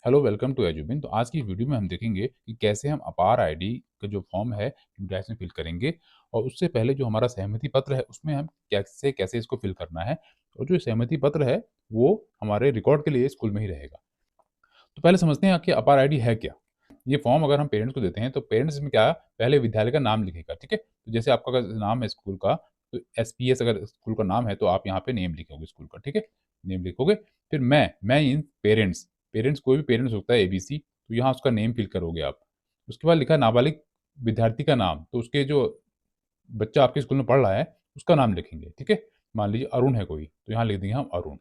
Hello, welcome to एजुबिन। तो आज की वीडियो में हम देखेंगे कि कैसे हम अपार आईडी का जो फॉर्म है यूडैश में फिल करेंगे और उससे पहले जो हमारा सहमति पत्र है उसमें हम कैसे कैसे इसको फिल करना है। और जो सहमति पत्र है वो हमारे रिकॉर्ड के लिए स्कूल में ही रहेगा। तो पहले समझते हैं कि अपार आईडी है क्या। ये फॉर्म अगर हम पेरेंट्स को देते हैं तो पेरेंट्स में क्या पहले विद्यालय का नाम लिखेगा, ठीक है। तो जैसे आपका अगर नाम है स्कूल का, तो एसपीएस अगर स्कूल का नाम है तो आप यहाँ पे नेम लिखोगे स्कूल का, ठीक है। नेम लिखोगे। फिर मैं इन पेरेंट्स, पेरेंट्स कोई भी पेरेंट्स होता है एबीसी, तो यहाँ उसका नेम फिल करोगे आप। उसके बाद लिखा नाबालिग विद्यार्थी का नाम, तो उसके जो बच्चा आपके स्कूल में पढ़ रहा है उसका नाम लिखेंगे, ठीक है। मान लीजिए अरुण है कोई, तो यहाँ लिख देंगे हम अरुण।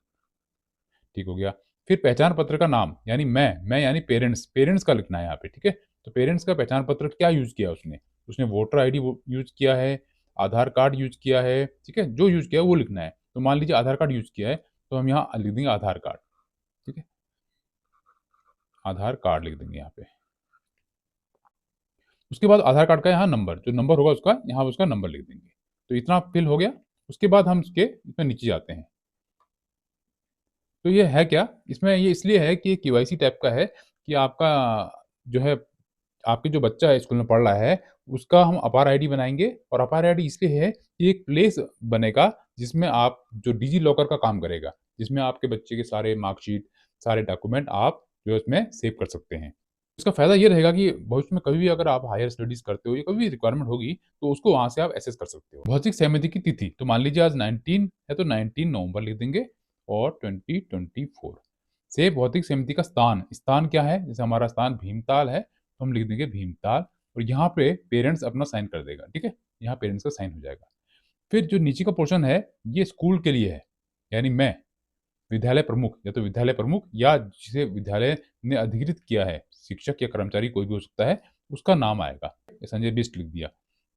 ठीक हो गया। फिर पहचान पत्र का नाम, यानी मैं यानी पेरेंट्स, पेरेंट्स का लिखना है यहाँ पे, ठीक है। तो पेरेंट्स का पहचान पत्र क्या यूज किया उसने, उसने वोटर आईडी यूज किया है, आधार कार्ड यूज किया है, ठीक है। जो यूज किया है वो लिखना है। तो मान लीजिए आधार कार्ड यूज किया है, तो हम यहाँ लिख देंगे आधार कार्ड, ठीक है। आधार कार्ड लिख देंगे यहाँ पे। उसके बाद आधार कार्ड का यहाँ नंबर, जो नंबर होगा उसका, यहाँ उसका नंबर लिख देंगे। तो इतना फिल हो गया। उसके बाद हम उसके इसमें नीचे जाते हैं। तो ये है क्या? इसमें ये इसलिए है कि केवाईसी टाइप का है कि आपका जो है, आपके जो बच्चा है स्कूल में पढ़ रहा है, उसका हम अपार आईडी बनाएँगे। और अपार आईडी इसलिए है कि एक प्लेस बनेगा जिसमें आप जो डिजी लॉकर का काम करेगा, जिसमें आपके बच्चे के सारे मार्कशीट, सारे डॉक्यूमेंट आप जो है उसमें सेव कर सकते हैं। इसका फ़ायदा ये रहेगा कि भविष्य में कभी भी अगर आप हायर स्टडीज़ करते हो या कभी भी रिक्वायरमेंट होगी, तो उसको वहाँ से आप एक्सेस कर सकते हो। भौतिक सहमति की तिथि, तो मान लीजिए आज 19 है तो 19 नवंबर लिख देंगे और 2024। से भौतिक सहमति का स्थान, स्थान क्या है? जैसे हमारा स्थान भीमताल है, तो हम लिख देंगे भीमताल। और यहाँ पे पेरेंट्स अपना साइन कर देगा, ठीक है? यहाँ पेरेंट्स का साइन हो जाएगा। फिर जो नीचे का पोर्शन है, ये स्कूल के लिए है, यानी मैं विद्यालय प्रमुख, या तो विद्यालय प्रमुख या जिसे विद्यालय ने अधिकृत किया है, शिक्षक या कर्मचारी कोई भी हो सकता है, उसका नाम आएगा। संजय बिष्ट लिख दिया।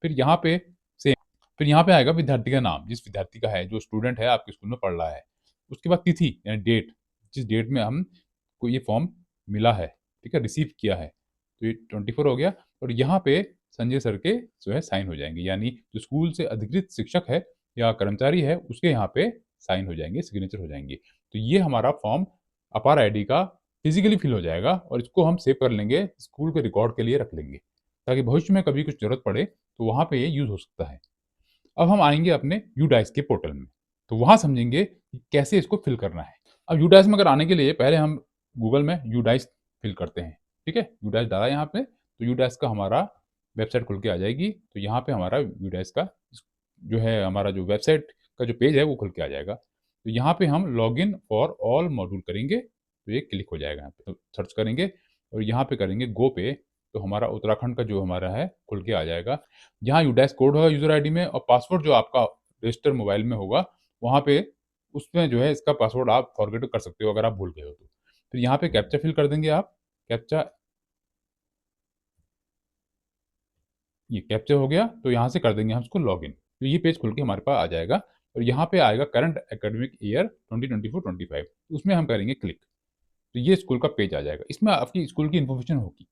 फिर यहाँ पे सेम, फिर यहाँ पे आएगा विद्यार्थी का नाम, जिस विद्यार्थी का है, जो स्टूडेंट है आपके स्कूल में पढ़ रहा है। उसके बाद तिथि यानी डेट, जिस डेट में हम को ये फॉर्म मिला है, ठीक है, रिसीव किया है। तो ये 24 हो गया। और यहाँ पे संजय सर के जो है साइन हो जाएँगे, यानी जो स्कूल से अधिकृत शिक्षक है या कर्मचारी है, उसके यहाँ पे साइन हो जाएँगे, सिग्नेचर हो जाएँगे। तो ये हमारा फॉर्म अपार आईडी का फिज़िकली फिल हो जाएगा और इसको हम सेव कर लेंगे, स्कूल के रिकॉर्ड के लिए रख लेंगे, ताकि भविष्य में कभी कुछ ज़रूरत पड़े, तो वहाँ पे ये यूज़ हो सकता है। अब हम आएँगे अपने यूडाइस के पोर्टल में, तो वहाँ समझेंगे कि कैसे इसको फिल करना है। अब यूडाइस में अगर आने के लिए पहले हम गूगल में यूडाइस फिल करते हैं, ठीक है? यूडाइस डाला यहाँ पे, तो यूडाइस का हमारा वेबसाइट खुल के आ जाएगी। तो यहाँ पे हमारा यूडाइस का जो है, हमारा जो वेबसाइट का जो पेज है वो खुल के आ जाएगा। तो यहाँ पे हम लॉगिन फॉर ऑल मॉड्यूल करेंगे, तो ये क्लिक हो जाएगा यहाँ पे। तो सर्च करेंगे और यहाँ पे करेंगे गो पे, तो हमारा उत्तराखंड का जो हमारा है खुल के आ जाएगा। यहाँ यूडैश कोड होगा यूज़र आईडी में, और पासवर्ड जो आपका रजिस्टर मोबाइल में होगा, वहाँ पे उसमें जो है इसका पासवर्ड आप फॉरगेट कर सकते हो अगर आप भूल गए हो तो। फिर यहाँ पे कैप्चा फिल कर देंगे आप। कैप्चा, ये कैप्चा हो गया, तो यहाँ से कर देंगे हम इसको लॉगिन। तो ये पेज खुल के हमारे पास आ जाएगा और यहाँ पे आएगा करंट एकेडमिक ईयर 2024-25, उसमें हम करेंगे क्लिक। तो ये स्कूल का पेज आ जाएगा। इसमें आपकी स्कूल की इन्फॉर्मेशन होगी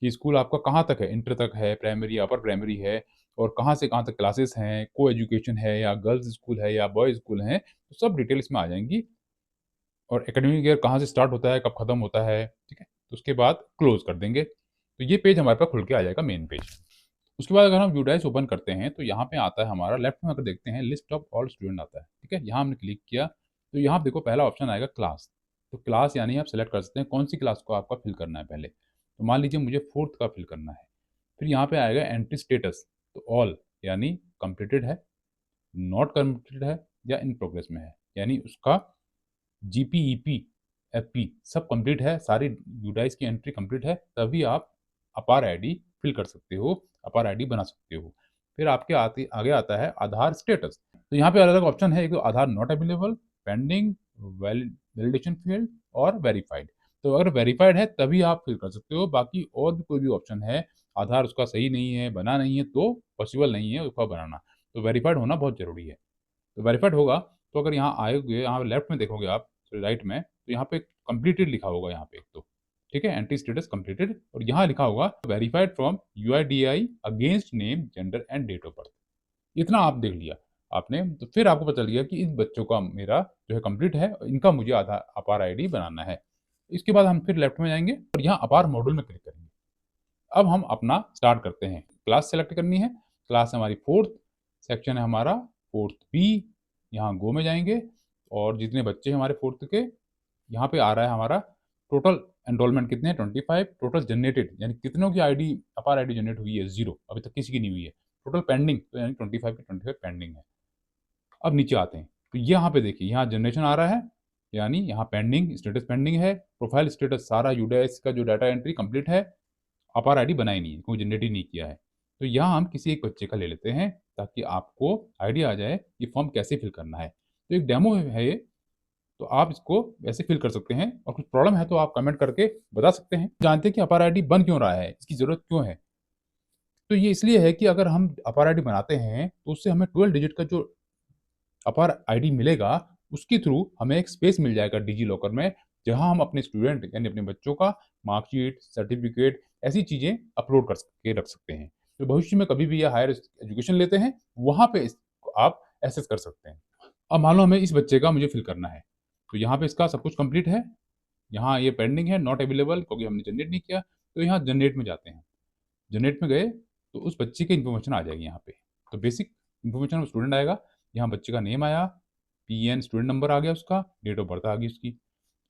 कि स्कूल आपका कहाँ तक है, इंटर तक है, प्राइमरी, अपर प्राइमरी है, और कहाँ से कहाँ तक क्लासेस हैं, को एजुकेशन है या गर्ल्स स्कूल है या बॉयज़ स्कूल हैं, तो सब डिटेल इसमें आ जाएँगी। और एकेडमिक ईयर कहाँ से स्टार्ट होता है, कब खत्म होता है, ठीक है? तो उसके बाद क्लोज़ कर देंगे। तो ये पेज हमारे पास खुल के आ जाएगा, मेन पेज। उसके बाद अगर हम यूडाइस ओपन करते हैं, तो यहाँ पे आता है हमारा, लेफ्ट में अगर देखते हैं लिस्ट ऑफ ऑल स्टूडेंट आता है, ठीक है? यहाँ हमने क्लिक किया, तो यहाँ देखो पहला ऑप्शन आएगा क्लास। तो क्लास यानी आप सेलेक्ट कर सकते हैं कौन सी क्लास को आपका फिल करना है पहले। तो मान लीजिए मुझे 4th का फिल करना है। फिर यहाँ पे आएगा एंट्री स्टेटस, तो ऑल यानी कंप्लीटेड है, नॉट कंप्लीटेड है या इन प्रोग्रेस में है, यानी उसका जीपी, ईपी, एफपी सब कंप्लीट है, सारी यूडाइस की एंट्री कंप्लीट है, तभी आप अपार आईडी फिल कर सकते हो, अपार आईडी बना सकते हो। फिर आपके आगे आता है आधार स्टेटस। तो यहाँ पे अलग-अलग ऑप्शन है, एक तो Aadhaar not available, pending, validation field और वेरिफाइड। तो अगर वेरिफाइड है तभी आप फिल कर सकते हो, बाकी और भी कोई भी ऑप्शन है, आधार उसका सही नहीं है, बना नहीं है, तो पॉसिबल नहीं है उसका बनाना। तो वेरिफाइड होना बहुत ज़रूरी है। तो वेरिफाइड होगा, तो अगर यहाँ आओगे, यहाँ लेफ्ट में देखोगे आप, राइट में, तो यहाँ पे कंप्लीटेड लिखा होगा यहाँ पे एक तो, ठीक है, एंट्री स्टेटस कंप्लीटेड, और यहाँ लिखा होगा verified from UIDAI against name, gender and date of birth. इतना आप देख लिया आपने, तो फिर आपको पता चल गया कि इन बच्चों का मेरा जो है कंप्लीट है, इनका मुझे आधार अपार आईडी बनाना है। इसके बाद हम फिर लेफ्ट में जाएंगे और यहाँ अपार मॉड्यूल में क्लिक करेंगे। अब हम अपना स्टार्ट करते हैं। क्लास सेलेक्ट करनी है, क्लास हमारी 4th, सेक्शन है हमारा 4th B। यहाँ गो में जाएंगे और जितने बच्चे हैं हमारे 4th के, यहाँ पे आ रहा है हमारा टोटल एनरोलमेंट कितने हैं 25, टोटल जनरेटेड यानी कितनों की आईडी अपार आईडी जनरेट हुई है 0, अभी तक किसी की नहीं हुई है। टोटल पेंडिंग तो यानी 25 के 25 पेंडिंग है। अब नीचे आते हैं तो यहाँ पे देखिए यहाँ जनरेशन आ रहा है, यानी यहाँ पेंडिंग स्टेटस पेंडिंग है। प्रोफाइल स्टेटस सारा यूडीएस का जो डाटा एंट्री कंप्लीट है, अपार आईडी बनाई नहीं है, कोई जनरेट ही नहीं किया है। तो यहाँ हम किसी एक बच्चे का ले लेते हैं ताकि आपको आइडिया आ जाए ये फॉर्म कैसे फिल करना है। तो एक डेमो है ये, तो आप इसको वैसे फिल कर सकते हैं और कुछ प्रॉब्लम है तो आप कमेंट करके बता सकते हैं। जानते हैं कि अपार आईडी बन क्यों रहा है, इसकी ज़रूरत क्यों है। तो ये इसलिए है कि अगर हम अपार आईडी बनाते हैं तो उससे हमें 12 डिजिट का जो अपार आईडी मिलेगा, उसके थ्रू हमें एक स्पेस मिल जाएगा डिजी लॉकर में, जहां हम अपने स्टूडेंट यानी अपने बच्चों का मार्कशीट, सर्टिफिकेट, ऐसी चीज़ें अपलोड कर के रख सकते हैं। तो भविष्य में कभी भी ये हायर एजुकेशन लेते हैं, वहाँ पे इसको आप एक्सेस कर सकते हैं। अब मान लो हमें इस बच्चे का मुझे फिल करना है, तो यहाँ पे इसका सब कुछ कंप्लीट है, यहाँ ये पेंडिंग है, नॉट अवेलेबल क्योंकि हमने जनरेट नहीं किया। तो यहाँ जनरेट में जाते हैं, जनरेट में गए तो उस बच्चे की इन्फॉर्मेशन आ जाएगी यहाँ पे। तो बेसिक इन्फॉर्मेशन ऑफ स्टूडेंट आएगा, यहाँ बच्चे का नेम आया, PN स्टूडेंट नंबर आ गया, उसका डेट ऑफ बर्थ आ गई उसकी।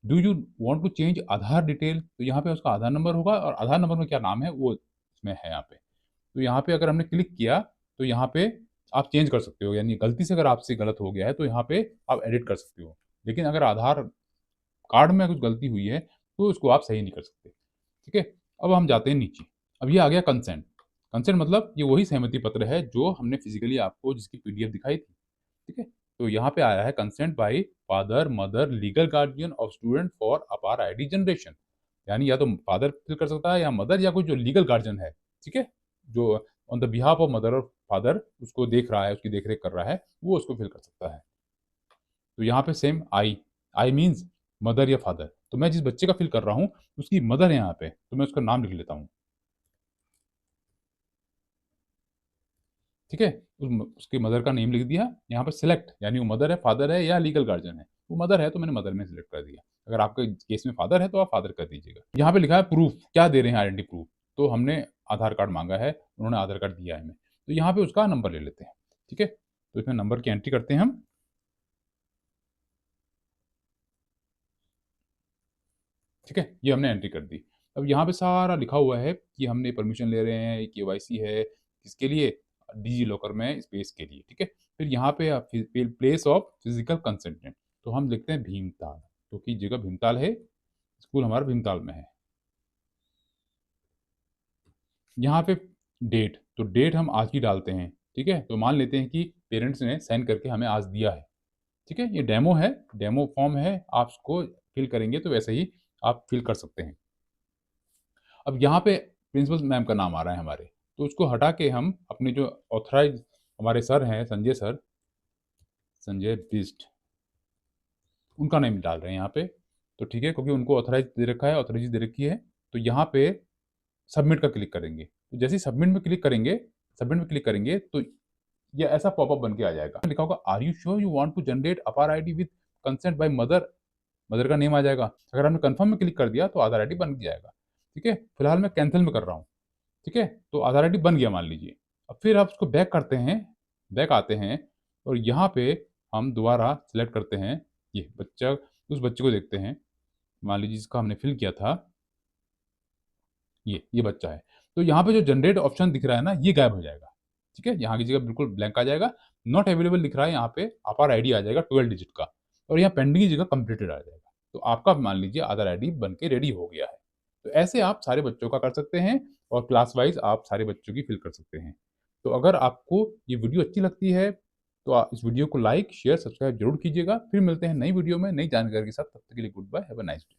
Do you want to change Aadhaar detail, तो यहाँ पे उसका आधार नंबर होगा और आधार नंबर में क्या नाम है वो इसमें है यहाँ पे। तो यहाँ पे अगर हमने क्लिक किया तो यहाँ पे आप चेंज कर सकते हो, यानी गलती से अगर आपसे गलत हो गया है तो यहाँ पे आप एडिट कर सकते हो। लेकिन अगर आधार कार्ड में कुछ गलती हुई है तो उसको आप सही नहीं कर सकते। ठीक है, अब हम जाते हैं नीचे। अब ये आ गया कंसेंट। कंसेंट मतलब ये वही सहमति पत्र है जो हमने फिजिकली आपको जिसकी PDF दिखाई थी। ठीक है, तो यहाँ पे आया है consent bye father, mother, legal guardian of student for अपार आईडी जनरेशन, यानी या तो फादर फिल कर सकता है या मदर या कोई जो लीगल गार्जियन है। ठीक है, जो on the behalf of mother और फादर उसको देख रहा है, उसकी देखरेख कर रहा है, वो उसको फिल कर सकता है। तो यहाँ पे सेम आई मीन्स मदर या फादर। तो मैं जिस बच्चे का फिल कर रहा हूँ उसकी मदर है यहाँ पे, तो मैं उसका नाम लिख लेता हूँ। ठीक है, उसकी मदर का नेम लिख दिया। यहाँ पर सिलेक्ट यानी वो मदर है, फादर है या लीगल गार्जियन है। वो मदर है तो मैंने मदर में सिलेक्ट कर दिया। अगर आपके केस में फादर है तो आप फादर कर दीजिएगा। यहाँ पे लिखा है प्रूफ, क्या दे रहे हैं आइडेंटिटी प्रूफ, तो हमने आधार कार्ड मांगा है, उन्होंने आधार कार्ड दिया है हमें, तो यहाँ पे उसका नंबर ले लेते हैं। ठीक है, तो इसमें नंबर की एंट्री करते हैं हम। ठीक है, ये हमने एंट्री कर दी। अब यहाँ पे सारा लिखा हुआ है कि हमने परमिशन ले रहे हैं, KYC है, किसके लिए, डिजी लॉकर में स्पेस के लिए। ठीक है, फिर यहाँ पे प्लेस ऑफ फिजिकल कंसेंटेंट, तो हम लिखते हैं भीमताल, क्योंकि जगह भीमताल है, स्कूल हमारा भीमताल में है। यहाँ पे डेट, तो डेट हम आज की डालते हैं। ठीक है, तो मान लेते हैं कि पेरेंट्स ने साइन करके हमें आज दिया है। ठीक है, ये डेमो है, डेमो फॉर्म है, आप उसको फिल करेंगे तो वैसे ही आप फिल कर सकते हैं। अब यहाँ पे प्रिंसिपल मैम का नाम आ रहा है हमारे, तो उसको हटा के हम अपने जो ऑथराइज हमारे सर हैं, संजय सर, संजय बिस्ट, उनका नेम डाल रहे हैं यहाँ पे। तो ठीक है, क्योंकि उनको ऑथराइज दे रखा है, ऑथराइज दे रखी है। तो यहाँ पे सबमिट का क्लिक करेंगे, तो जैसे ही सबमिट में क्लिक करेंगे, तो ये ऐसा पॉपअप बन के आ जाएगा, लिखा होगा are you sure you want to generate APAAR ID with consent by mother, mother का नेम आ जाएगा। अगर हमने कंफर्म में क्लिक कर दिया तो आधार आईडी बन जाएगा। ठीक है, फिलहाल मैं कैंसिल में कर रहा हूँ। ठीक है, तो आधार आईडी बन गया मान लीजिए। अब फिर आप उसको बैक करते हैं, बैक आते हैं और यहाँ पे हम दोबारा सिलेक्ट करते हैं ये बच्चा, उस बच्चे को देखते हैं, मान लीजिए जिसका हमने फिल किया था, ये बच्चा है। तो यहाँ पे जो जनरेट ऑप्शन दिख रहा है ना, ये गायब हो जाएगा। ठीक है, यहाँ की जगह बिल्कुल ब्लैंक आ जाएगा। नॉट अवेलेबल लिख रहा है, यहाँ पे अपार आईडी आ जाएगा 12 डिजिट का, और यहाँ पेंडिंग की जगह कंप्लीटेड आ जाएगा। तो आपका मान लीजिए आधार आईडी बन के रेडी हो गया है। तो ऐसे आप सारे बच्चों का कर सकते हैं और क्लास वाइज आप सारे बच्चों की फिल कर सकते हैं। तो अगर आपको ये वीडियो अच्छी लगती है तो आप इस वीडियो को लाइक, शेयर, सब्सक्राइब जरूर कीजिएगा। फिर मिलते हैं नई वीडियो में नई जानकारी के साथ, तब तक के लिए goodbye, have a nice day.